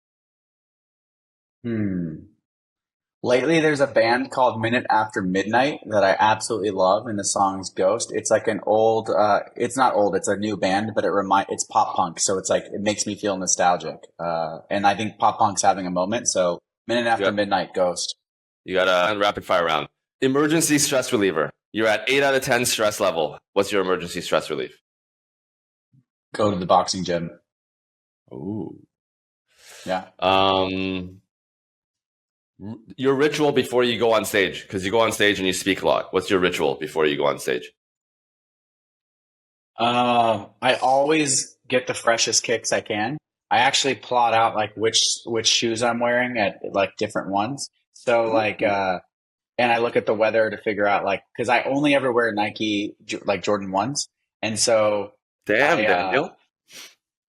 Lately, there's a band called Minute After Midnight that I absolutely love, and the song's Ghost. It's like an old, it's not old, it's a new band, but it's pop punk, so it's like, it makes me feel nostalgic. And I think pop punk's having a moment, so Minute After Midnight, Ghost. You got a rapid fire round. Emergency stress reliever. You're at 8 out of 10 stress level. What's your emergency stress relief? Go to the boxing gym. Ooh. Yeah. Your ritual before you go on stage, because you go on stage and you speak a lot. What's your ritual before you go on stage? I always get the freshest kicks I can. I actually plot out like which shoes I'm wearing at like different ones. So like, and I look at the weather to figure out like, because I only ever wear Nike like Jordan 1s, and so damn, Daniel.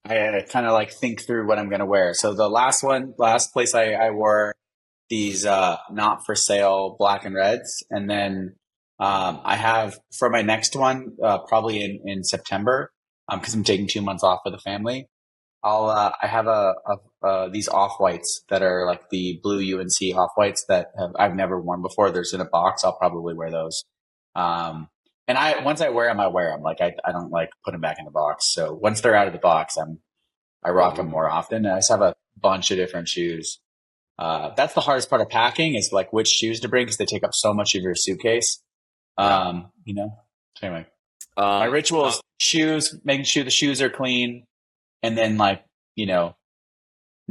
I kind of like think through what I'm gonna wear. So the last place I wore these not for sale black and reds, and then I have for my next one probably in September because I'm taking 2 months off for the family. I have these off whites that are like the blue UNC off whites that I've never worn before. There's in a box. I'll probably wear those. And once I wear them, I wear them. Like I don't like put them back in the box. So once they're out of the box, I rock them more often. And I just have a bunch of different shoes. That's the hardest part of packing is like which shoes to bring because they take up so much of your suitcase. Anyway, my ritual is shoes, making sure the shoes are clean, and then like,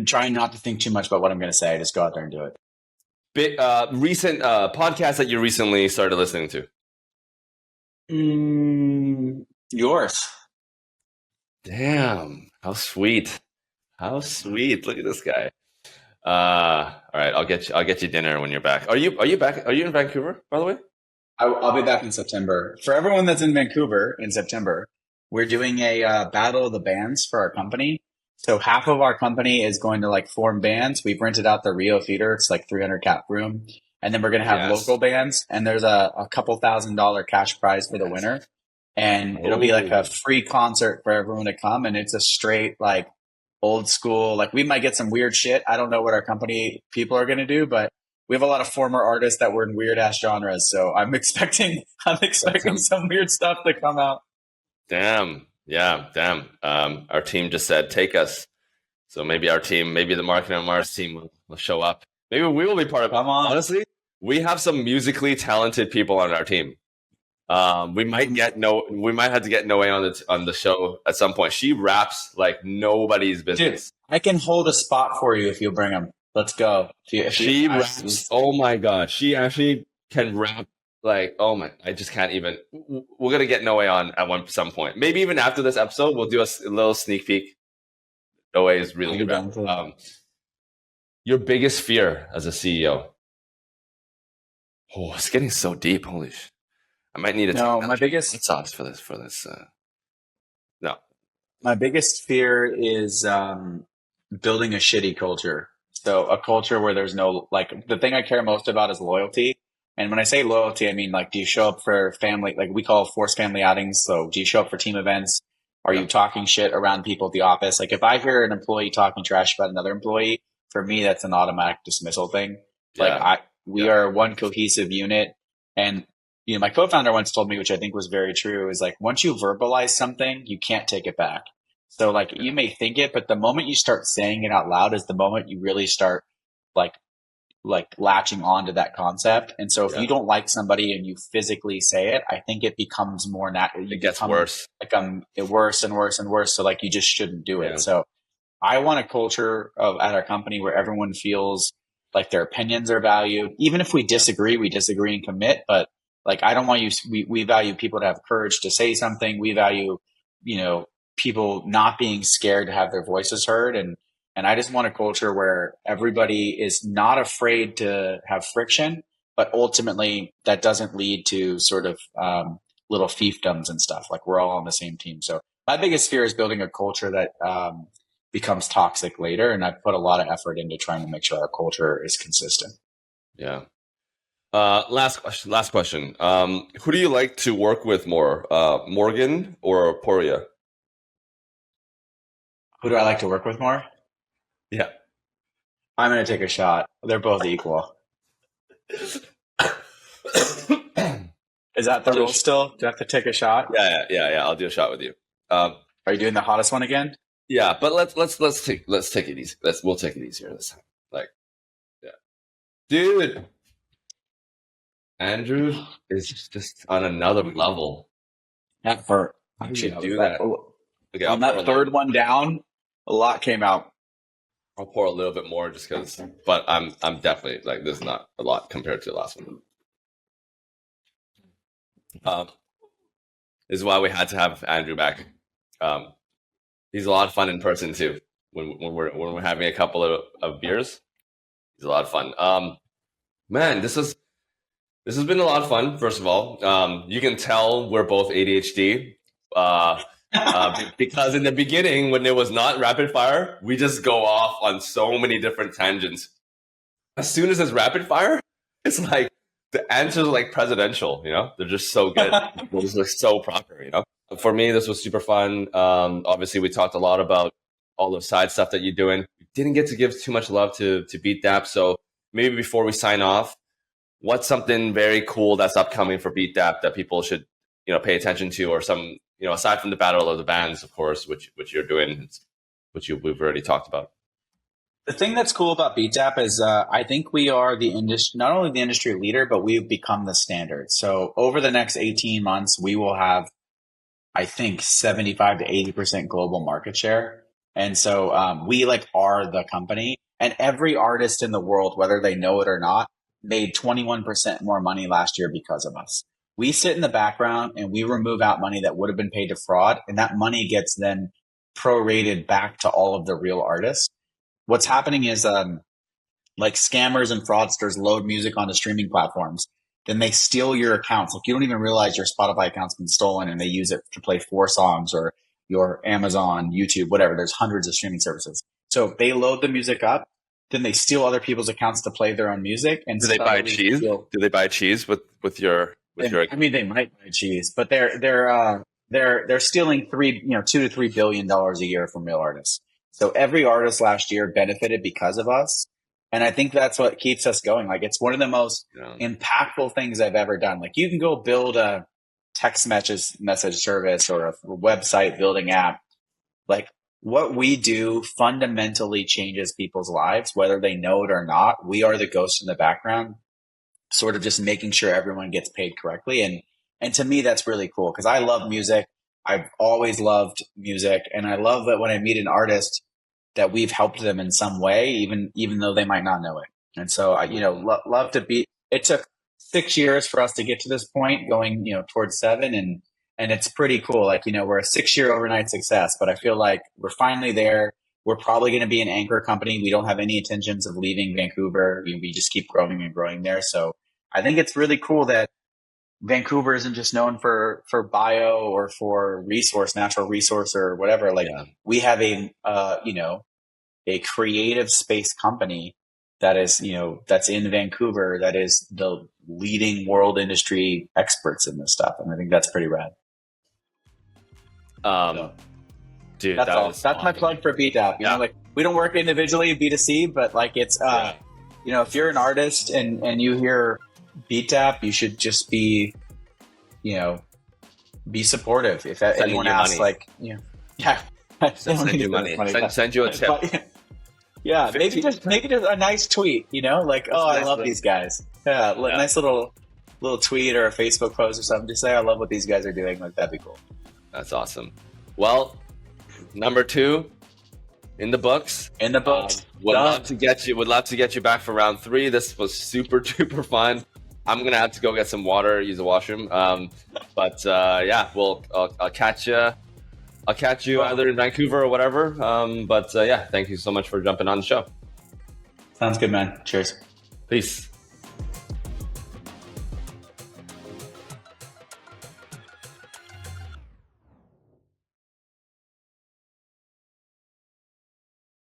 trying not to think too much about what I'm going to say. Just go out there and do it. Recent podcast that you recently started listening to? Yours. Damn, how sweet. How sweet. Look at this guy. All right, I'll get you dinner when you're back. Are you back? Are you in Vancouver, by the way? I'll be back in September. For everyone that's in Vancouver in September, we're doing a battle of the bands for our company. So half of our company is going to like form bands. We've rented out the Rio Theater. It's like 300 cap room. and then we're going to have Yes. local bands, and there's a couple $1,000 cash prize for the winner. And it'll be like a Oh, free concert for everyone to come. And it's a straight, like, old school, like we might get some weird shit. I don't know what our company people are going to do, but we have a lot of former artists that were in weird ass genres. So I'm that expecting sounds some weird stuff to come out. damn. Yeah, damn. Our team just said take us. So maybe our team, maybe the Marketing on Mars team will show up. Maybe we will be part of it. Come on. Honestly, we have some musically talented people on our team. We might have to get Noe on the show at some point. She raps like nobody's Dude, business. I can hold a spot for you if you bring them. Let's go. She raps. Oh my god, she actually can rap. Like, oh my, I just can't even. We're gonna get Noe on at some point. Maybe even after this episode, we'll do a little sneak peek. Noe is really good rap. Your biggest fear as a CEO? Oh, it's getting so deep. Holy shit. I might need to No, take hot sauce for this. No. my biggest fear is building a shitty culture. So a culture where there's no, like, the thing I care most about is loyalty. And when I say loyalty, I mean, like, do you show up for family, like we call forced family outings? So do you show up for team events? Are Yeah. you talking shit around people at the office? Like, if I hear an employee talking trash about another employee, for me, that's an automatic dismissal thing. Like, Yeah. we are one cohesive unit. And, my co-founder once told me, which I think was very true, is like, once you verbalize something, you can't take it back. So like, you may think it, but the moment you start saying it out loud is the moment you really start like latching on to that concept. And so if Yeah. you don't like somebody and you physically say it, I think it becomes more natural. It gets worse. Like worse and worse and worse. So like you just shouldn't do it. Yeah. So I want a culture at our company where everyone feels like their opinions are valued. Even if we disagree and commit. But like, I don't want you, we value people to have courage to say something. We value, people not being scared to have their voices heard. And I just want a culture where everybody is not afraid to have friction, but ultimately that doesn't lead to sort of, little fiefdoms and stuff. Like we're all on the same team. So my biggest fear is building a culture that, becomes toxic later. And I've put a lot of effort into trying to make sure our culture is consistent. Yeah. Last question. Who do you like to work with more, Morgan or Poria? Who do I like to work with more? Yeah. I'm going to take a shot. They're both equal. Is that the rule still? Do I have to take a shot? Yeah. I'll do a shot with you. Are you doing the hottest one again? Yeah, but let's take it easy. We'll take it easier this time. Like, yeah, dude, Andrew is just on another level. That hurt. How do you do that? Okay, on that third one down, a lot came out. I'll pour a little bit more just because, but I'm definitely like, this is not a lot compared to the last one. This is why we had to have Andrew back. He's a lot of fun in person too. When we're having a couple of beers, he's a lot of fun. Man, this has been a lot of fun. First of all, you can tell we're both ADHD. Because in the beginning, when it was not rapid fire, we just go off on so many different tangents. As soon as it's rapid fire, it's like the answers are like presidential, they're just so good. They're just like so proper, For me, this was super fun. Obviously, we talked a lot about all the side stuff that you're doing. We didn't get to give too much love to Beatdapp. So maybe before we sign off, what's something very cool that's upcoming for Beatdapp that people should, pay attention to, or some, aside from the battle of the bands, of course, which you're doing, we've already talked about. The thing that's cool about Beatdapp is I think we are not only the industry leader, but we've become the standard. So over the next 18 months, we will have, I think, 75 to 80% global market share. And so we are the company, and every artist in the world, whether they know it or not, made 21% more money last year because of us. We sit in the background and we remove out money that would have been paid to fraud, and that money gets then prorated back to all of the real artists. What's happening is like scammers and fraudsters load music onto streaming platforms. Then they steal your accounts. Like, you don't even realize your Spotify account's been stolen, and they use it to play 4 songs, or your Amazon, YouTube, whatever. There's hundreds of streaming services. So they load the music up. then they steal other people's accounts to play their own music. And Do they buy cheese? Do they buy cheese with your I mean, they might buy cheese, but they're stealing $2 to $3 billion a year from real artists. So every artist last year benefited because of us. And I think that's what keeps us going. Like, it's one of the most impactful things I've ever done. Like, you can go build a text message service or a website building app. Like, what we do fundamentally changes people's lives, whether they know it or not. We are the ghost in the background, sort of just making sure everyone gets paid correctly. And to me, that's really cool because I love music. I've always loved music. And I love that when I meet an artist that we've helped them in some way, even though they might not know it. And so I, love to be, it took 6 years for us to get to this point, going, towards 7. And it's pretty cool. Like, we're a 6-year overnight success, but I feel like we're finally there. We're probably going to be an anchor company. We don't have any intentions of leaving Vancouver. We just keep growing and growing there. So I think it's really cool that Vancouver isn't just known for bio or for natural resource or whatever. Like, we have a creative space company that is, that's in Vancouver, that is the leading world industry experts in this stuff. And I think that's pretty rad. Dude, that's all. That's my plug for Beatdapp. Like, we don't work individually B2C, but like, it's, if you're an artist and you hear Beatdapp, you should just be supportive. If anyone asks, like, send you money. Send you a tip. But, maybe just make it a nice tweet. Like, I love these guys. Nice little tweet or a Facebook post or something. Just say, I love what these guys are doing. Like, that'd be cool. That's awesome. Well, number 2 in the books. Would love to get you back for round 3. This was super duper fun. I'm gonna have to go get some water, use the washroom. I'll catch you. I'll catch you either in Vancouver or whatever. Thank you so much for jumping on the show. Sounds good, man. Cheers. Peace.